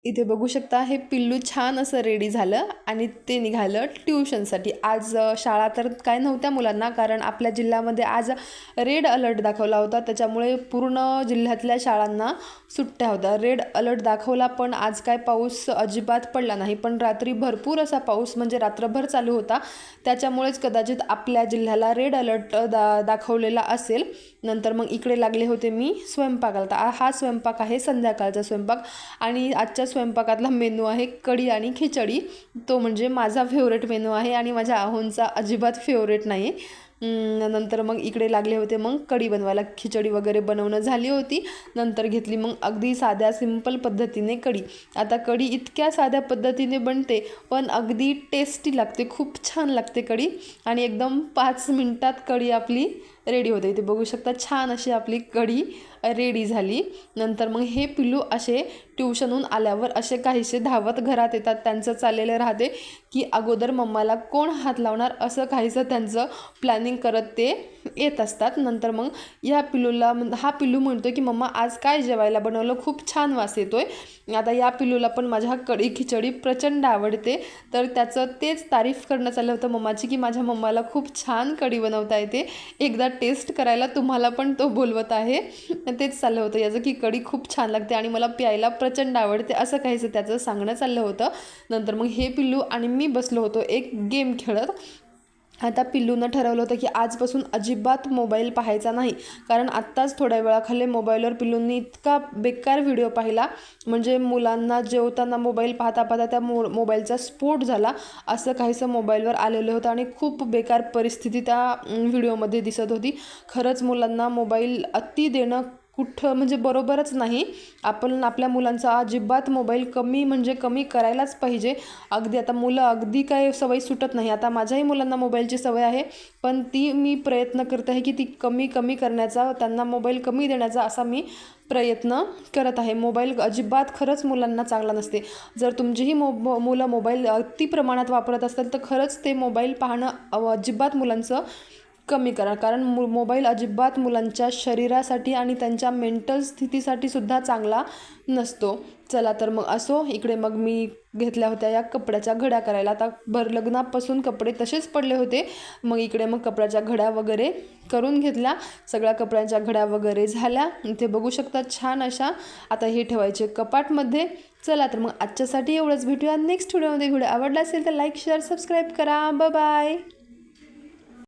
इथे बघू शकता हे पिल्लू छान असं रेडी झालं आणि ते निघालं ट्युशनसाठी। आज शाळा तर काय नव्हत्या मुलांना, कारण आपल्या जिल्ह्यामध्ये आज रेड अलर्ट दाखवला होता, त्याच्यामुळे पूर्ण जिल्ह्यातल्या शाळांना सुट्ट्या होत्या। रेड अलर्ट दाखवला पण आज काय पाऊस अजिबात पडला नाही, पण रात्री भरपूर असा पाऊस म्हणजे रात्रभर चालू होता, त्याच्यामुळेच कदाचित आपल्या जिल्ह्याला रेड अलर्ट दाखवलेला असेल। नंतर मग इकडे लागले होते मी स्वयंपाकाला। तर हा स्वयंपाक आहे संध्याकाळचा स्वयंपाक आणि आजच्या स्वयंपाकातला मेनू आहे कढी आणि खिचडी। तो म्हणजे माझा फेवरेट मेनू आहे आणि माझ्या आहोंचा अजिबात फेवरेट नाही। नंतर मग इकडे लागले होते मग कढी बनवायला। खिचडी वगैरे बनवणं झाली होती, नंतर घेतली मग अगदी साध्या सिंपल पद्धतीने कढी। आता कढी इतक्या साध्या पद्धतीने बनते पण अगदी टेस्टी लागते, खूप छान लागते कढी आणि एकदम 5 मिनिटात कढी आपली रेडी होते। इथे बघू शकता छान अशी आपली कढी रेडी झाली। नंतर मग हे पिल्लू असे ट्युशनहून आल्यावर असे काहीसे धावत घरात येतात। त्यांचं चाललेलं राहते की अगोदर मम्माला कोण हात लावणार, असं काहीसं त्यांचं प्लॅनिंग करत ते येत असतात। नंतर मग ह्या पिल्लूला हा पिल्लू म्हणतोय की मम्मा आज काय जेवायला बनवलं, खूप छान वास येतोय। आता या पिल्लूला पण माझ्या कढी खिचडी प्रचंड आवडते, तर त्याचं तेच तारीफ करणं चाललं होतं मम्माची की माझ्या मम्माला खूप छान कढी बनवता येते, एकदा टेस्ट करायला तुम्हाला पण तो बोलवत आहे। तेच चाललं होतं याचं की कढी खूप छान लागते आणि मला प्यायला प्रचंड आवडते, असं काहीसं त्याचं सांगणं चाललं होतं। नंतर मग हे पिल्लू आणि मी बसलो होतो एक गेम खेळत। आता पिल्लूनं ठरवलं होतं की आजपासून अजिबात मोबाईल पाहायचा नाही, कारण आत्ताच थोड्या वेळाखाली मोबाईलवर पिल्लूंनी इतका बेकार व्हिडिओ पाहिला, म्हणजे मुलांना जेवताना मोबाईल पाहता पाहता त्या मोबाईलचा स्फोट झाला, असं काहीसं मोबाईलवर आलेलं होतं आणि खूप बेकार परिस्थिती त्या व्हिडिओमध्ये दिसत होती। खरंच मुलांना मोबाईल अति देणं कुठं म्हणजे बरोबरच नाही। आपण आपल्या मुलांचा अजिबात मोबाईल कमी म्हणजे कमी करायलाच पाहिजे। अगदी आता मुलं अगदी काय सवय सुटत नाही, आता माझ्याही मुलांना मोबाईलची सवय आहे, पण ती मी प्रयत्न करत आहे की ती कमी करण्याचा, त्यांना मोबाईल कमी देण्याचा असा मी प्रयत्न करत आहे। मोबाईल अजिबात खरंच मुलांना चांगला नसते। जर तुमचीही मुलं मोबाईल अति प्रमाणात वापरत असतील तर खरंच ते मोबाईल पाहणं अजिबात मुलांचं कमी करा, कारण मोबाईल अजिबात मुलांच्या शरीरासाठी आणि त्यांच्या मेंटल स्थितीसाठी सुद्धा चांगला नसतो। चला तर मग असो, इकडे मग मी घेतल्या होत्या या कपड्याच्या घड्या करायला। आता लग्नापासून कपडे तसेच पडले होते, मग इकडे मग कपड्याच्या घड्या वगैरे करून घेतल्या। सगळ्या कपड्यांच्या घड्या वगैरे झाल्या, इथे बघू शकता छान अशा। आता हे ठेवायचे कपाटमध्ये। चला तर मग आजच्यासाठी एवढंच, भेटूया नेक्स्ट व्हिडिओमध्ये। व्हिडिओ आवडला असेल तर लाईक शेअर सबस्क्राईब करा। Bye bye.